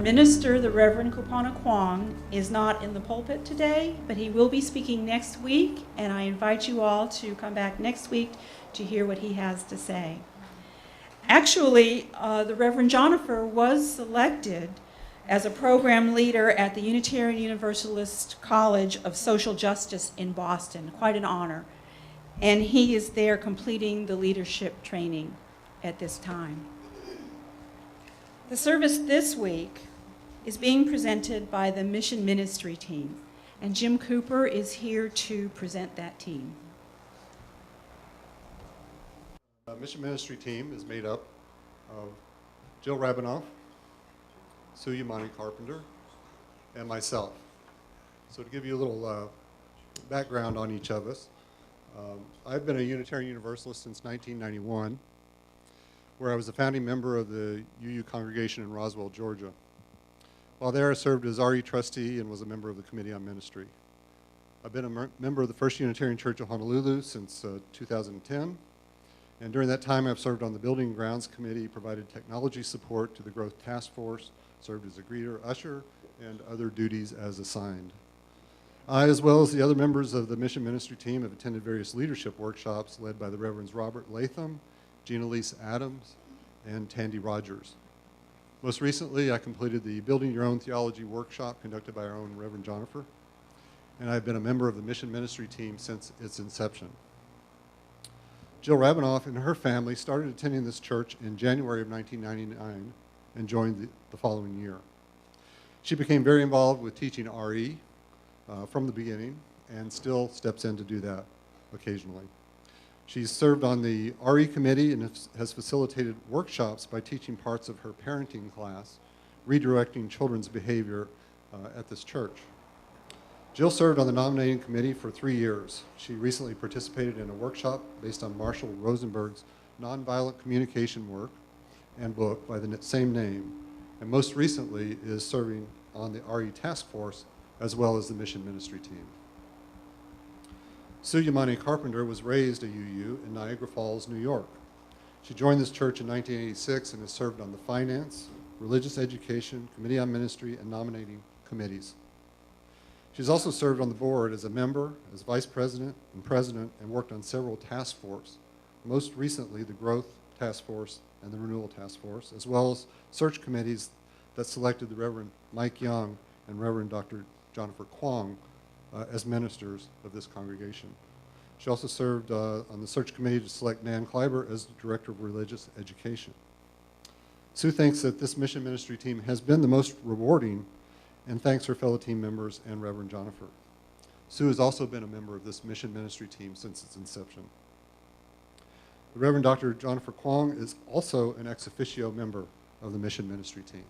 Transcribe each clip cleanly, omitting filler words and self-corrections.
minister, the Reverend Kupana Kwong, is not in the pulpit today, but he will be speaking next week, and I invite you all to come back next week to hear what he has to say. Actually, the Reverend Jonifer was selected as a program leader at the Unitarian Universalist College of Social Justice in Boston. Quite an honor. And he is there completing the leadership training at this time. The service this week is being presented by the Mission Ministry team, and Jim Cooper is here to present that team. The Mission Ministry team is made up of Jill Rabinoff, Sue Yamani Carpenter, and myself. So to give you a little background on each of us, I've been a Unitarian Universalist since 1991, where I was a founding member of the UU congregation in Roswell, Georgia. While there, I served as RE trustee and was a member of the Committee on Ministry. I've been a member of the First Unitarian Church of Honolulu since 2010, and during that time I've served on the Building and Grounds Committee, provided technology support to the Growth Task Force, served as a greeter, usher, and other duties as assigned. I, as well as the other members of the Mission Ministry team, have attended various leadership workshops led by the Reverends Robert Latham, Gina Lise Adams, and Tandy Rogers. Most recently, I completed the Building Your Own Theology workshop conducted by our own Reverend Jonifer, and I've been a member of the Mission Ministry team since its inception. Jill Rabinoff and her family started attending this church in January of 1999 and joined the following year. She became very involved with teaching RE from the beginning and still steps in to do that occasionally. She's served on the RE committee and has facilitated workshops by teaching parts of her parenting class, redirecting children's behavior at this church. Jill served on the nominating committee for 3 years. She recently participated in a workshop based on Marshall Rosenberg's nonviolent communication work and book by the same name, and most recently is serving on the RE task force as well as the Mission Ministry team. Sue Yamani Carpenter was raised at UU in Niagara Falls, New York. She joined this church in 1986 and has served on the Finance, Religious Education, Committee on Ministry, and Nominating committees. She's also served on the board as a member, as vice president, and worked on several task forces, most recently the Growth Task Force and the Renewal Task Force, as well as search committees that selected the Reverend Mike Young and Reverend Dr. Jonifer Kwong as ministers of this congregation. She also served on the search committee to select Nan Kleiber as the Director of Religious Education. Sue thinks that this Mission Ministry team has been the most rewarding and thanks her fellow team members and Reverend Jonifer. Sue has also been a member of this Mission Ministry team since its inception. The Reverend Dr. Jonifer Kwong is also an ex officio member of the Mission Ministry team.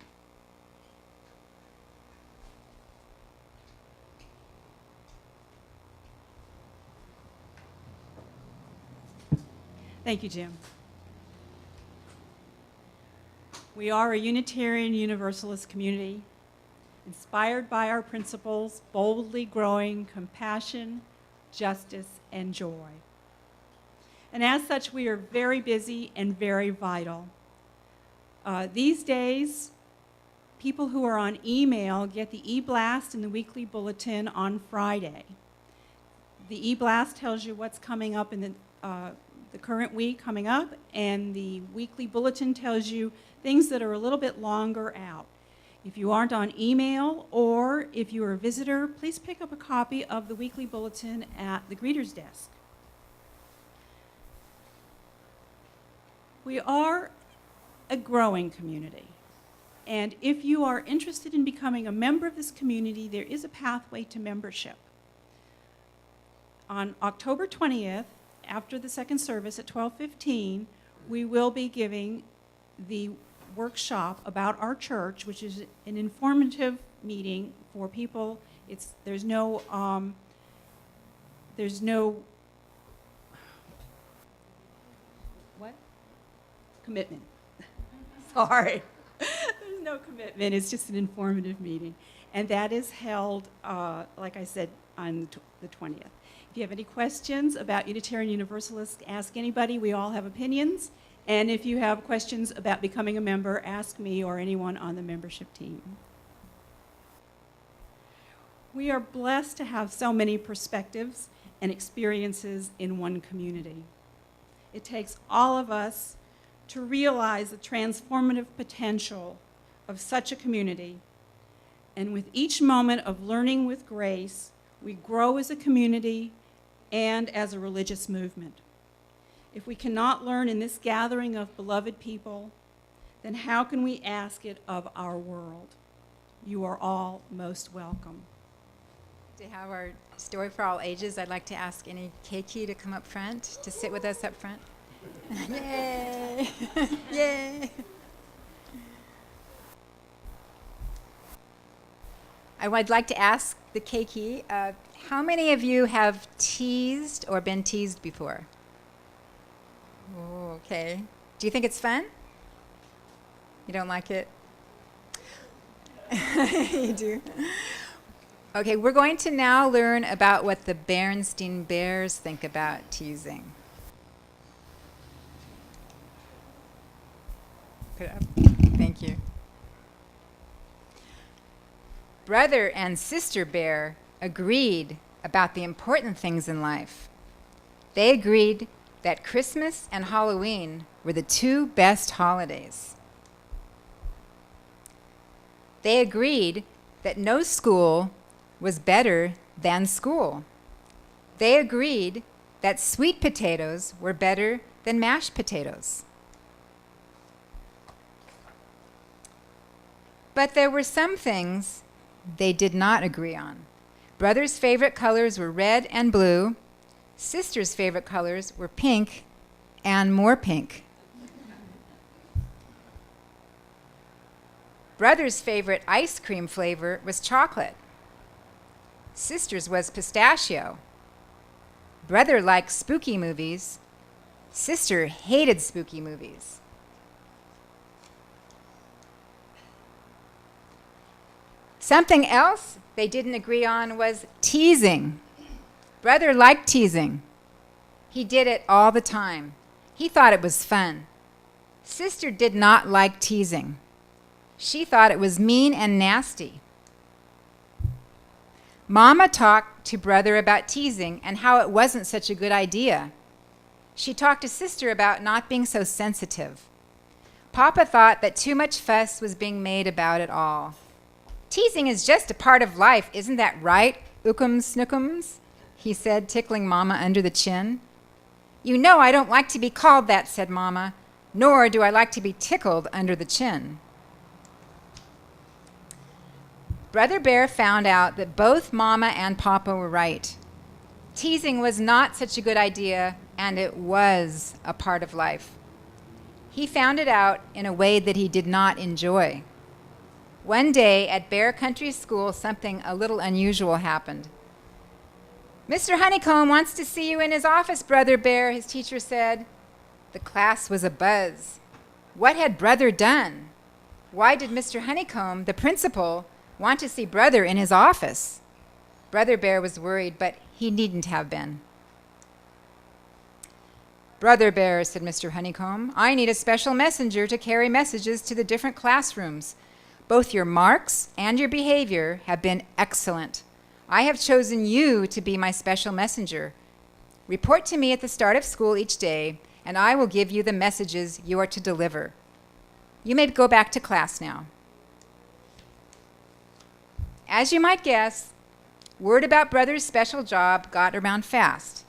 Thank you, Jim. We are a Unitarian Universalist community, inspired by our principles, boldly growing compassion, justice, and joy. And as such, we are very busy and very vital. These days, people who are on email get the e-blast and the weekly bulletin on Friday. The e-blast tells you what's coming up in the current week coming up, and the weekly bulletin tells you things that are a little bit longer out. If you aren't on email or if you're a visitor, please pick up a copy of the weekly bulletin at the greeter's desk. We are a growing community, and if you are interested in becoming a member of this community, there is a pathway to membership. On October 20th, after the second service at 12:15, we will be giving the workshop about our church, which is an informative meeting for people. There's no what? Commitment. Sorry. There's no commitment. It's just an informative meeting. And that is held, like I said, on the 20th. If you have any questions about Unitarian Universalists, ask anybody. We all have opinions, And if you have questions about becoming a member, ask me or anyone on the membership team. We are blessed to have so many perspectives and experiences in one community. It takes all of us to realize the transformative potential of such a community. And with each moment of learning with grace, we grow as a community and as a religious movement. If we cannot learn in this gathering of beloved people, then how can we ask it of our world? You are all most welcome. To have our story for all ages, I'd like to ask any keiki to come up front, to sit with us up front. Yay! Yay! I would like to ask the keiki, how many of you have teased or been teased before? Oh, okay. Do you think it's fun? You don't like it? You do? Okay, we're going to now learn about what the Berenstain Bears think about teasing. Put it up. Thank you. Brother and sister bear agreed about the important things in life. They agreed that Christmas and Halloween were the two best holidays. They agreed that no school was better than school. They agreed that sweet potatoes were better than mashed potatoes. But there were some things they did not agree on. Brother's favorite colors were red and blue. Sister's favorite colors were pink and more pink. Brother's favorite ice cream flavor was chocolate. Sister's was pistachio. Brother liked spooky movies. Sister hated spooky movies. Something else they didn't agree on was teasing. Brother liked teasing. He did it all the time. He thought it was fun. Sister did not like teasing. She thought it was mean and nasty. Mama talked to Brother about teasing and how it wasn't such a good idea. She talked to Sister about not being so sensitive. Papa thought that too much fuss was being made about it all. Teasing is just a part of life, isn't that right, Ookums Snookums? He said, tickling Mama under the chin. You know I don't like to be called that, said Mama, nor do I like to be tickled under the chin. Brother Bear found out that both Mama and Papa were right. Teasing was not such a good idea, and it was a part of life. He found it out in a way that he did not enjoy. One day at Bear Country School, something a little unusual happened. Mr. Honeycomb wants to see you in his office, Brother Bear, his teacher said. The class was abuzz. What had Brother done? Why did Mr. Honeycomb, the principal, want to see Brother in his office? Brother Bear was worried, but he needn't have been. Brother Bear, said Mr. Honeycomb, I need a special messenger to carry messages to the different classrooms. Both your marks and your behavior have been excellent. I have chosen you to be my special messenger. Report to me at the start of school each day, and I will give you the messages you are to deliver. You may go back to class now. As you might guess, word about Brother's special job got around fast.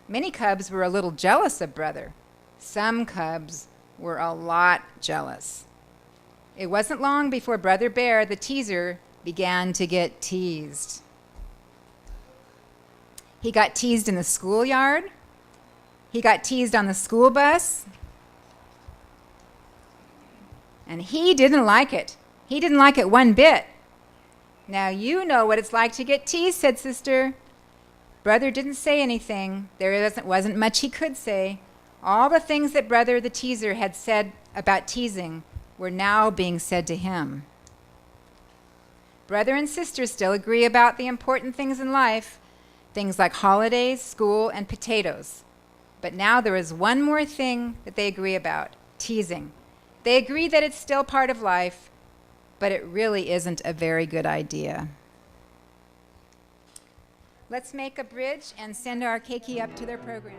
Many cubs were a little jealous of Brother. Some cubs were a lot jealous. It wasn't long before Brother Bear, the teaser, began to get teased. He got teased in the schoolyard. He got teased on the school bus. And he didn't like it. He didn't like it one bit. Now you know what it's like to get teased, said Sister. Brother didn't say anything. There wasn't much he could say. All the things that Brother the teaser had said about teasing were now being said to him. Brother and Sister still agree about the important things in life, things like holidays, school, and potatoes. But now there is one more thing that they agree about: teasing. They agree that it's still part of life, but it really isn't a very good idea. Let's make a bridge and send our keiki up to their program.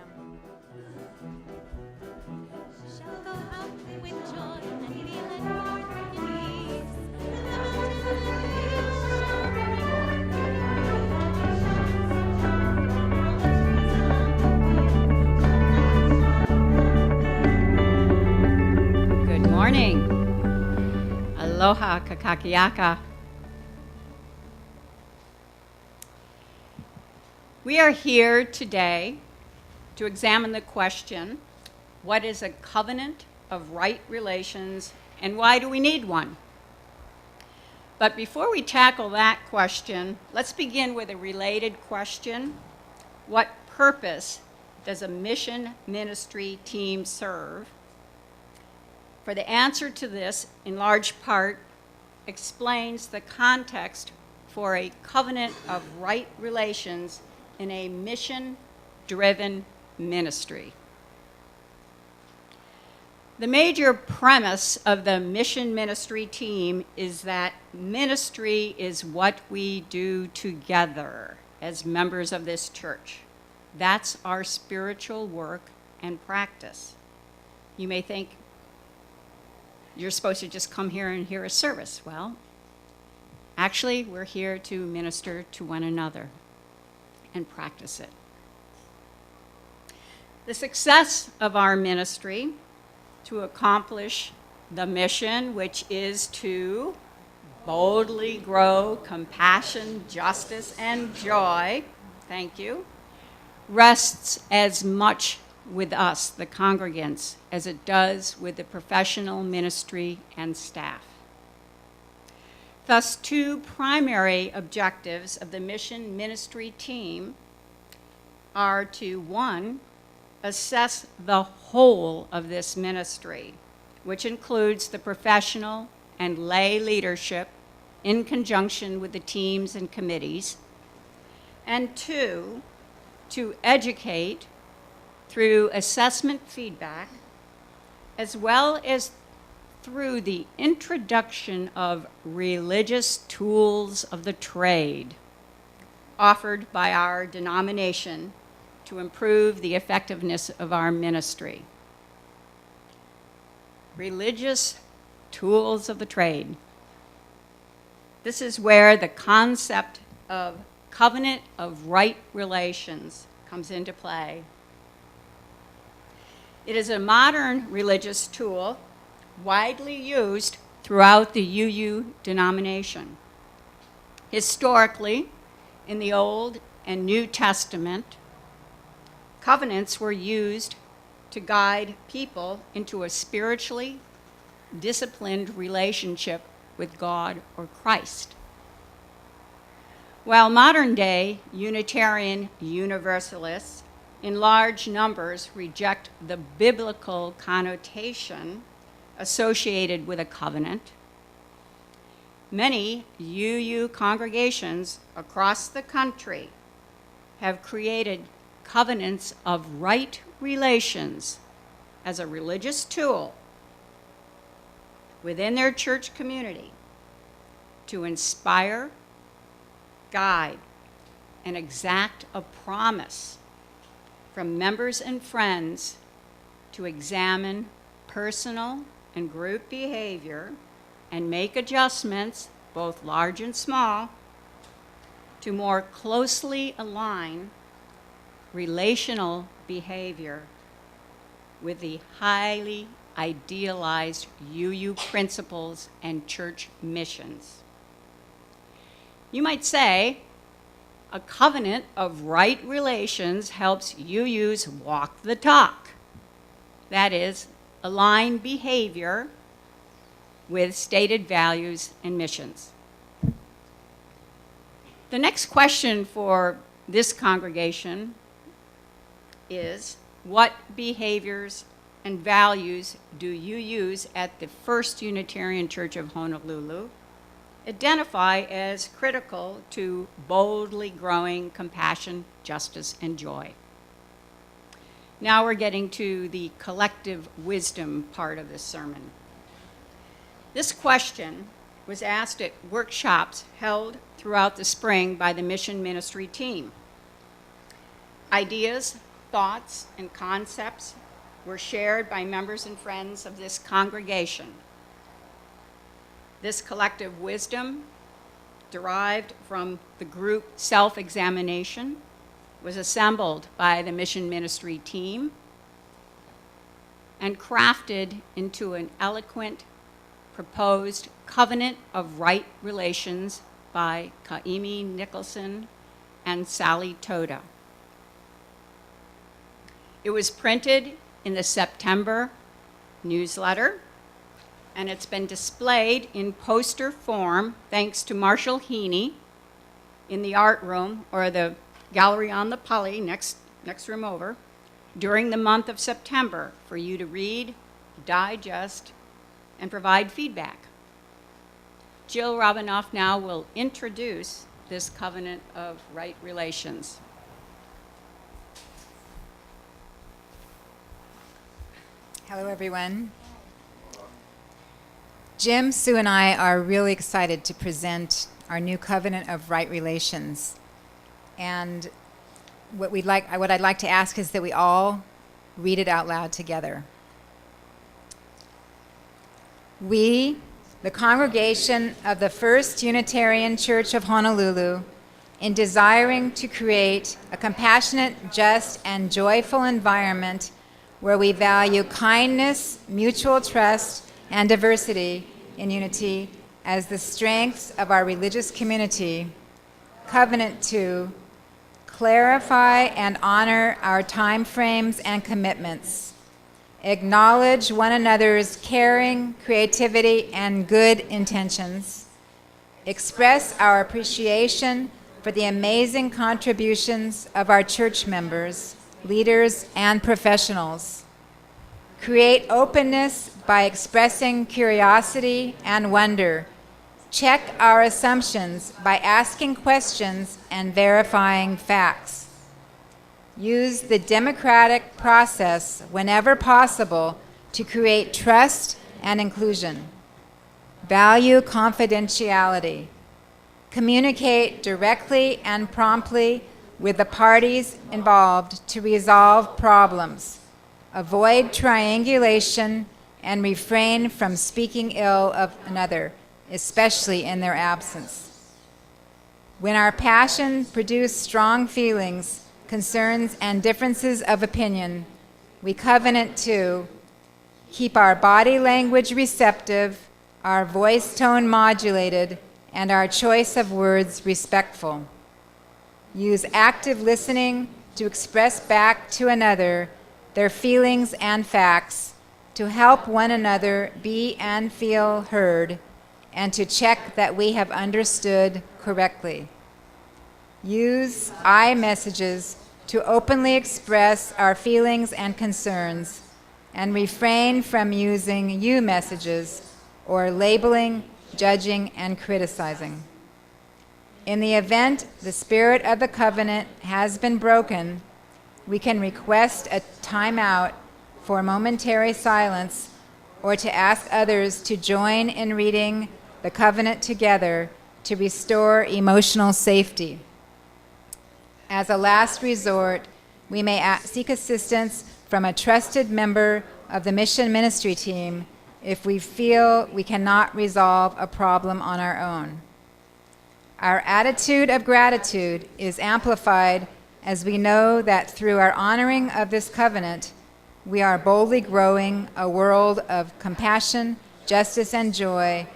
Shall go out with joy and feeling ease. Good morning. Aloha kakakiaka. We are here today to examine the question, what is a covenant of right relations and why do we need one? But before we tackle that question, let's begin with a related question. What purpose does a mission ministry team serve? For the answer to this, in large part, explains the context for a covenant of right relations in a mission-driven ministry. The major premise of the mission ministry team is that ministry is what we do together as members of this church. That's our spiritual work and practice. You may think you're supposed to just come here and hear a service. Well, actually, we're here to minister to one another and practice it. The success of our ministry to accomplish the mission, which is to boldly grow compassion, justice, and joy, thank you, rests as much with us, the congregants, as it does with the professional ministry and staff. Thus, two primary objectives of the mission ministry team are to, one, assess the whole of this ministry, which includes the professional and lay leadership in conjunction with the teams and committees, and two, to educate through assessment feedback, as well as through the introduction of religious tools of the trade offered by our denomination to improve the effectiveness of our ministry. Religious tools of the trade. This is where the concept of covenant of right relations comes into play. It is a modern religious tool widely used throughout the UU denomination. Historically, in the Old and New Testament, covenants were used to guide people into a spiritually disciplined relationship with God or Christ. While modern-day Unitarian Universalists in large numbers reject the biblical connotation associated with a covenant, many UU congregations across the country have created covenants of right relations as a religious tool within their church community to inspire, guide, and exact a promise from members and friends to examine personal and group behavior and make adjustments, both large and small, to more closely align relational behavior with the highly idealized UU principles and church missions. You might say, a covenant of right relations helps UUs walk the talk. That is, align behavior with stated values and missions. The next question for this congregation is, what behaviors and values do you use at the First Unitarian Church of Honolulu identify as critical to boldly growing compassion, justice, and joy? Now we're getting to the collective wisdom part of this sermon. This question was asked at workshops held throughout the spring by the mission ministry team. Ideas, thoughts, and concepts were shared by members and friends of this congregation. This collective wisdom, derived from the group self-examination, was assembled by the mission ministry team and crafted into an eloquent, proposed covenant of right relations by Kaimi Nicholson and Sally Toda. It was printed in the September newsletter, and it's been displayed in poster form, thanks to Marshall Heaney, in the art room, or the gallery on the Pali, next room over, during the month of September for you to read, digest, and provide feedback. Jill Robinoff now will introduce this covenant of right relations. Hello, everyone. Jim, Sue, and I are really excited to present our new covenant of right relations. And what I'd like to ask is that we all read it out loud together. We, the congregation of the First Unitarian Church of Honolulu, in desiring to create a compassionate, just, and joyful environment where we value kindness, mutual trust, and diversity in unity as the strengths of our religious community, covenant to clarify and honor our time frames and commitments, acknowledge one another's caring, creativity, and good intentions, express our appreciation for the amazing contributions of our church members, leaders, and professionals, create openness by expressing curiosity and wonder, check our assumptions by asking questions and verifying facts, use the democratic process whenever possible to create trust and inclusion, value confidentiality, communicate directly and promptly with the parties involved to resolve problems, avoid triangulation, and refrain from speaking ill of another, especially in their absence. When our passion produces strong feelings, concerns, and differences of opinion, we covenant to keep our body language receptive, our voice tone modulated, and our choice of words respectful. Use active listening to express back to another their feelings and facts, to help one another be and feel heard, and to check that we have understood correctly. Use I messages to openly express our feelings and concerns, and refrain from using you messages or labeling, judging, and criticizing. In the event the spirit of the covenant has been broken, we can request a timeout for momentary silence, or to ask others to join in reading the covenant together to restore emotional safety. As a last resort, we may seek assistance from a trusted member of the mission ministry team if we feel we cannot resolve a problem on our own. Our attitude of gratitude is amplified as we know that through our honoring of this covenant, we are boldly growing a world of compassion, justice, and joy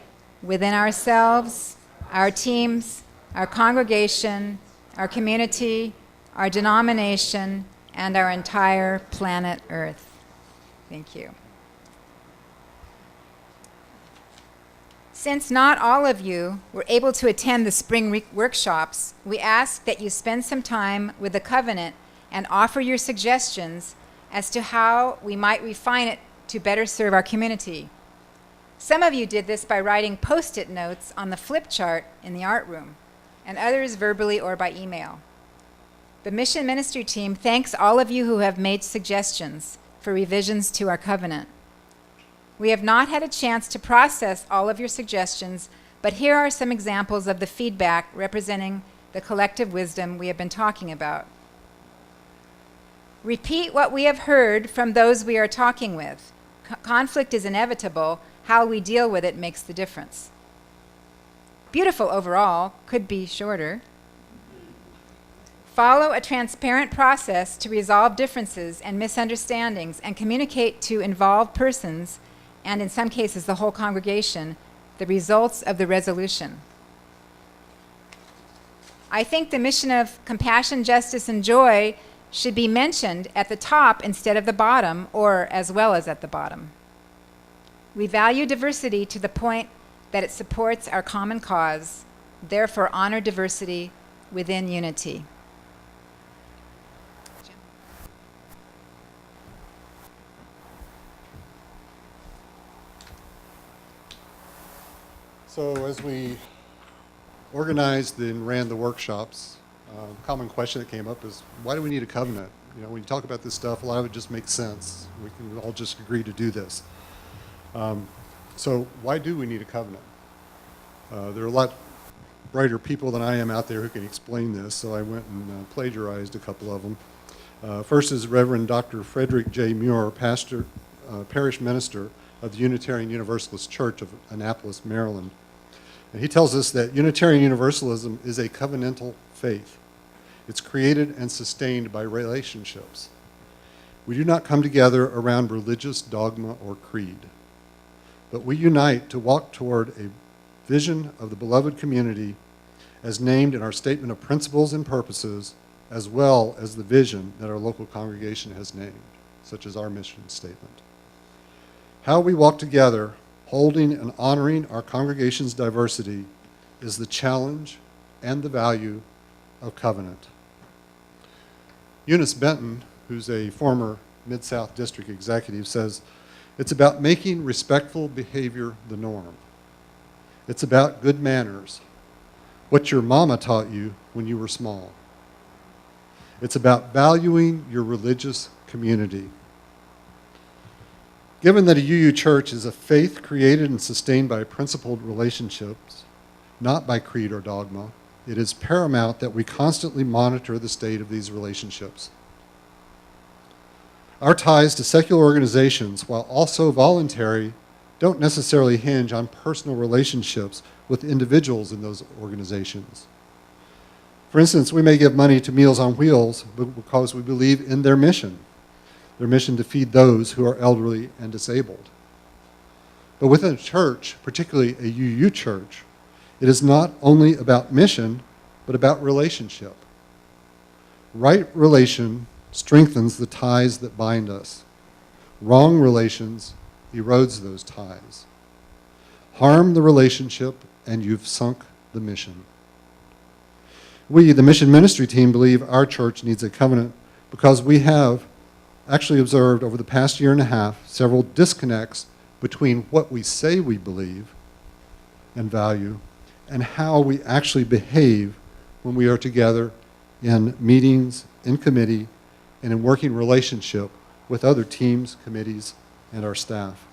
within ourselves, our teams, our congregation, our community, our denomination, and our entire planet Earth. Thank you. Since not all of you were able to attend the spring workshops, we ask that you spend some time with the covenant and offer your suggestions as to how we might refine it to better serve our community. Some of you did this by writing Post-it notes on the flip chart in the art room, and others verbally or by email. The mission ministry team thanks all of you who have made suggestions for revisions to our covenant. We have not had a chance to process all of your suggestions, but here are some examples of the feedback representing the collective wisdom we have been talking about. Repeat what we have heard from those we are talking with. Conflict is inevitable. How we deal with it makes the difference. Beautiful overall, could be shorter. Follow a transparent process to resolve differences and misunderstandings and communicate to involved persons, and in some cases the whole congregation, the results of the resolution. I think the mission of compassion, justice, and joy should be mentioned at the top instead of the bottom, or as well as at the bottom. We value diversity to the point that it supports our common cause, therefore honor diversity within unity. So as we organized and ran the workshops, common question that came up is, why do we need a covenant? You know, when you talk about this stuff, a lot of it just makes sense. We can all just agree to do this. So why do we need a covenant? There are a lot brighter people than I am out there who can explain this, so I went and plagiarized a couple of them. First is Reverend Dr. Frederick J. Muir, pastor, parish minister of the Unitarian Universalist Church of Annapolis, Maryland. And he tells us that Unitarian Universalism is a covenantal faith. It's created and sustained by relationships. We do not come together around religious dogma or creed, but we unite to walk toward a vision of the beloved community as named in our statement of principles and purposes, as well as the vision that our local congregation has named, such as our mission statement. How we walk together, holding and honoring our congregation's diversity, is the challenge and the value of covenant. Eunice Benton, who's a former Mid-South District executive, says, it's about making respectful behavior the norm. It's about good manners, what your mama taught you when you were small. It's about valuing your religious community. Given that a UU church is a faith created and sustained by principled relationships, not by creed or dogma, it is paramount that we constantly monitor the state of these relationships. Our ties to secular organizations, while also voluntary, don't necessarily hinge on personal relationships with individuals in those organizations. For instance, we may give money to Meals on Wheels because we believe in their mission to feed those who are elderly and disabled. But within a church, particularly a UU church, it is not only about mission, but about relationship. Right relation strengthens the ties that bind us. Wrong relations erodes those ties. Harm the relationship, and you've sunk the mission. We, the mission ministry team, believe our church needs a covenant because we have actually observed over the past year and a half several disconnects between what we say we believe and value and how we actually behave when we are together in meetings, in committee, and in working relationship with other teams, committees, and our staff.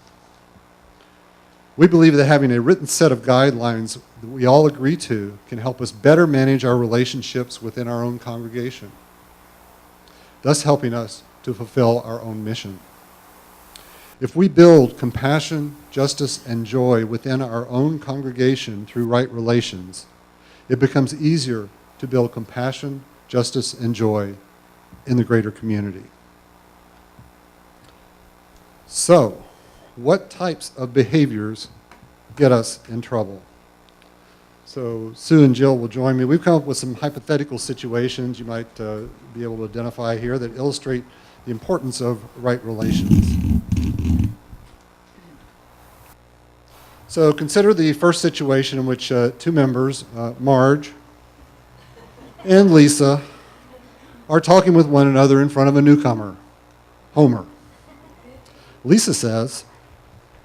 We believe that having a written set of guidelines that we all agree to can help us better manage our relationships within our own congregation, thus helping us to fulfill our own mission. If we build compassion, justice, and joy within our own congregation through right relations, it becomes easier to build compassion, justice, and joy in the greater community. So, what types of behaviors get us in trouble? So Sue and Jill will join me. We've come up with some hypothetical situations you might be able to identify here that illustrate the importance of right relations. So consider the first situation in which two members, Marge and Lisa, are talking with one another in front of a newcomer, Homer. Lisa says,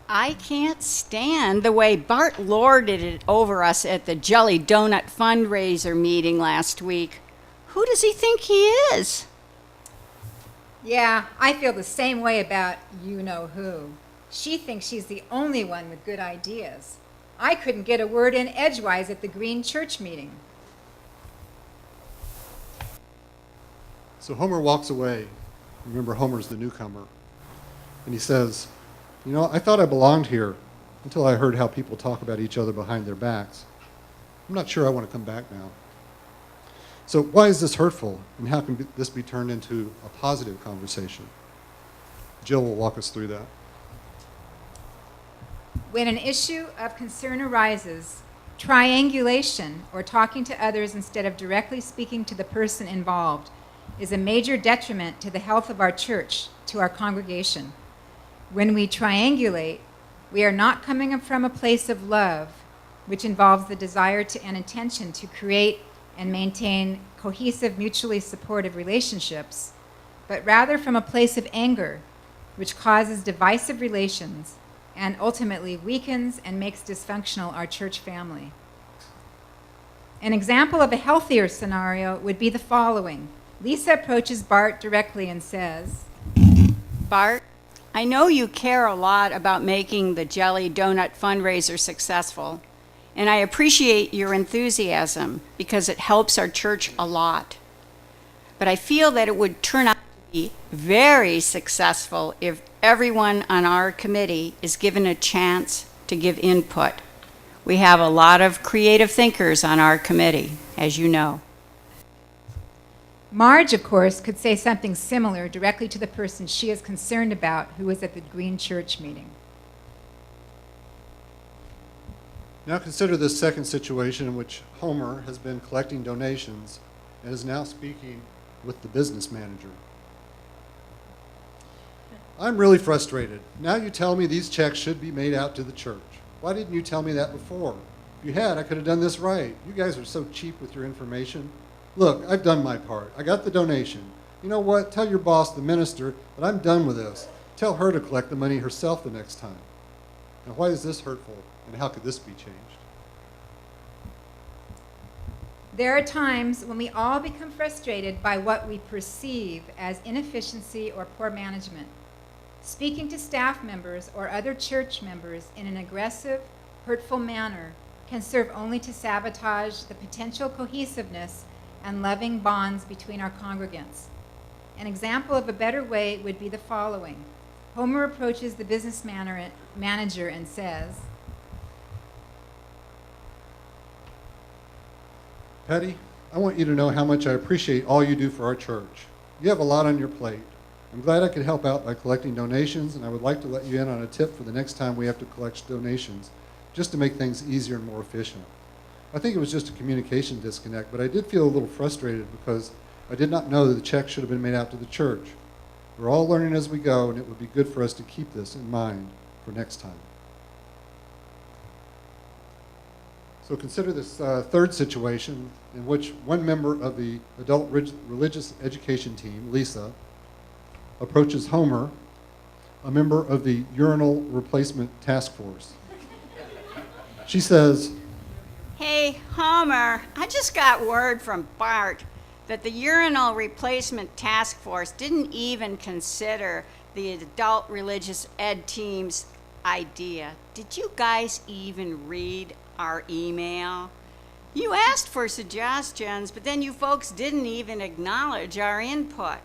I can't stand the way Bart lorded it over us at the Jelly Donut fundraiser meeting last week. Who does he think he is? Yeah, I feel the same way about you-know-who. She thinks she's the only one with good ideas. I couldn't get a word in edgewise at the Green Church meeting. So Homer walks away. Remember, Homer's the newcomer. And he says, you know, I thought I belonged here until I heard how people talk about each other behind their backs. I'm not sure I want to come back now. So why is this hurtful, and how can this be turned into a positive conversation? Jill will walk us through that. When an issue of concern arises, triangulation, or talking to others instead of directly speaking to the person involved, is a major detriment to the health of our church, to our congregation. When we triangulate, we are not coming from a place of love, which involves the desire to and intention to create and maintain cohesive, mutually supportive relationships, but rather from a place of anger, which causes divisive relations and ultimately weakens and makes dysfunctional our church family. An example of a healthier scenario would be the following. Lisa approaches Bart directly and says, Bart, I know you care a lot about making the Jelly Donut fundraiser successful, and I appreciate your enthusiasm because it helps our church a lot. But I feel that it would turn out to be very successful if everyone on our committee is given a chance to give input. We have a lot of creative thinkers on our committee, as you know. Marge, of course, could say something similar directly to the person she is concerned about who was at the Green Church meeting. Now consider this second situation in which Homer has been collecting donations and is now speaking with the business manager. I'm really frustrated. Now you tell me these checks should be made out to the church. Why didn't you tell me that before? If you had, I could have done this right. You guys are so cheap with your information. Look, I've done my part. I got the donation. You know what? Tell your boss, the minister, that I'm done with this. Tell her to collect the money herself the next time. Now, why is this hurtful, and how could this be changed? There are times when we all become frustrated by what we perceive as inefficiency or poor management. Speaking to staff members or other church members in an aggressive, hurtful manner can serve only to sabotage the potential cohesiveness and loving bonds between our congregants. An example of a better way would be the following. Homer approaches the business manager and says, Patty, I want you to know how much I appreciate all you do for our church. You have a lot on your plate. I'm glad I could help out by collecting donations, and I would like to let you in on a tip for the next time we have to collect donations, just to make things easier and more efficient. I think it was just a communication disconnect, but I did feel a little frustrated because I did not know that the check should have been made out to the church. We're all learning as we go, and it would be good for us to keep this in mind for next time. So consider this third situation in which one member of the adult religious education team, Lisa, approaches Homer, a member of the urinal replacement task force. She says, Hey, Homer, I just got word from Bart that the urinal replacement task force didn't even consider the adult religious ed team's idea. Did you guys even read our email? You asked for suggestions, but then you folks didn't even acknowledge our input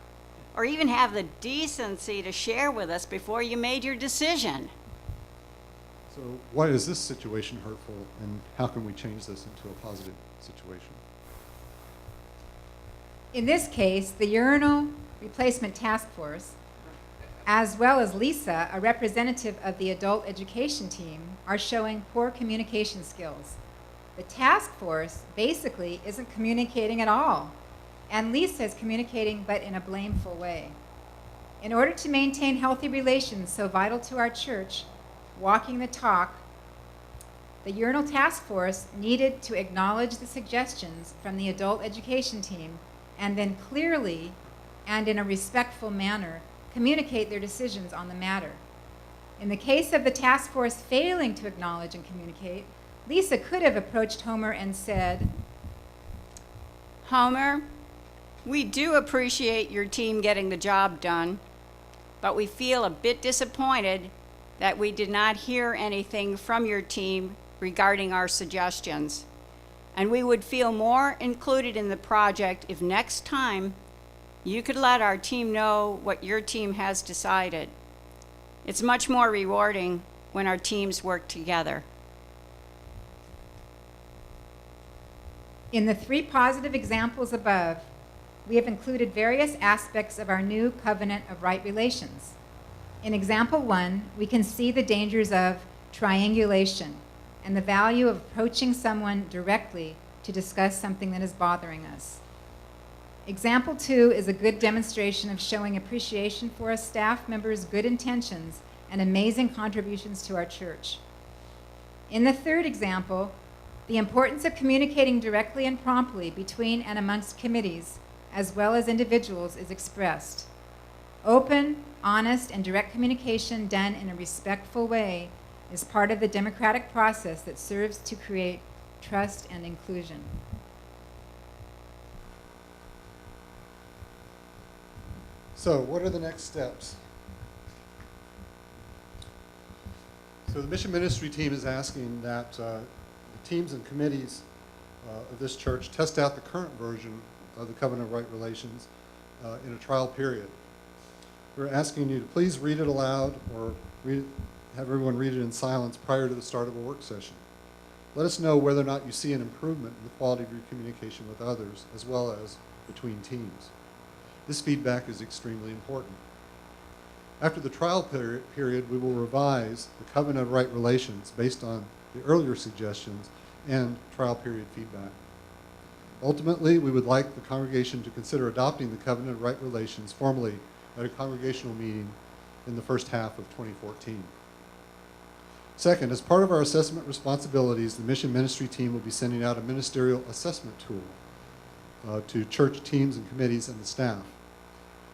or even have the decency to share with us before you made your decision. so why is this situation hurtful, and how can we change this into a positive situation? in this case, the urinal replacement task force, as well as Lisa, a representative of the adult education team, are showing poor communication skills. The task force basically isn't communicating at all, and Lisa is communicating but in a blameful way. In order to maintain healthy relations so vital to our church, walking the talk, the urinal task force needed to acknowledge the suggestions from the adult education team and then clearly and in a respectful manner communicate their decisions on the matter. In the case of the task force failing to acknowledge and communicate, Lisa could have approached Homer and said, Homer, We do appreciate your team getting the job done, but we feel a bit disappointed that we did not hear anything from your team regarding our suggestions. And we would feel more included in the project if next time you could let our team know what your team has decided. It's much more rewarding when our teams work together. In the 3 positive examples above, we have included various aspects of our new covenant of right relations. In example 1, we can see the dangers of triangulation and the value of approaching someone directly to discuss something that is bothering us. Example 2 is a good demonstration of showing appreciation for a staff member's good intentions and amazing contributions to our church. In the 3rd example, the importance of communicating directly and promptly between and amongst committees, as well as individuals, is expressed. Open, honest, and direct communication done in a respectful way is part of the democratic process that serves to create trust and inclusion. So what are the next steps? So the mission ministry team is asking that the teams and committees of this church test out the current version of the Covenant of Right Relations in a trial period. We're asking you to please read it aloud or have everyone read it in silence prior to the start of a work session. Let us know whether or not you see an improvement in the quality of your communication with others as well as between teams. This feedback is extremely important. After the trial period, we will revise the Covenant of Right Relations based on the earlier suggestions and trial period feedback. Ultimately, we would like the congregation to consider adopting the Covenant of Right Relations formally at a congregational meeting in the first half of 2014. Second, as part of our assessment responsibilities, the mission ministry team will be sending out a ministerial assessment tool to church teams and committees and the staff.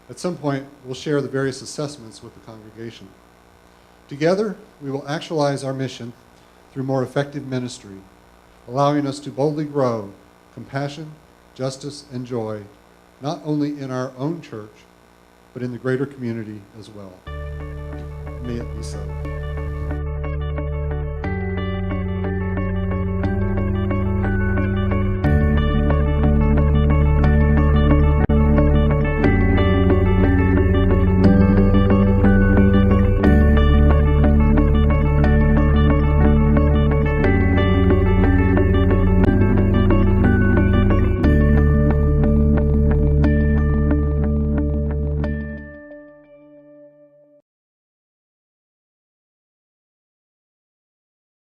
At some point, we'll share the various assessments with the congregation. Together, we will actualize our mission through more effective ministry, allowing us to boldly grow compassion, justice, and joy, not only in our own church, but in the greater community as well. May it be so.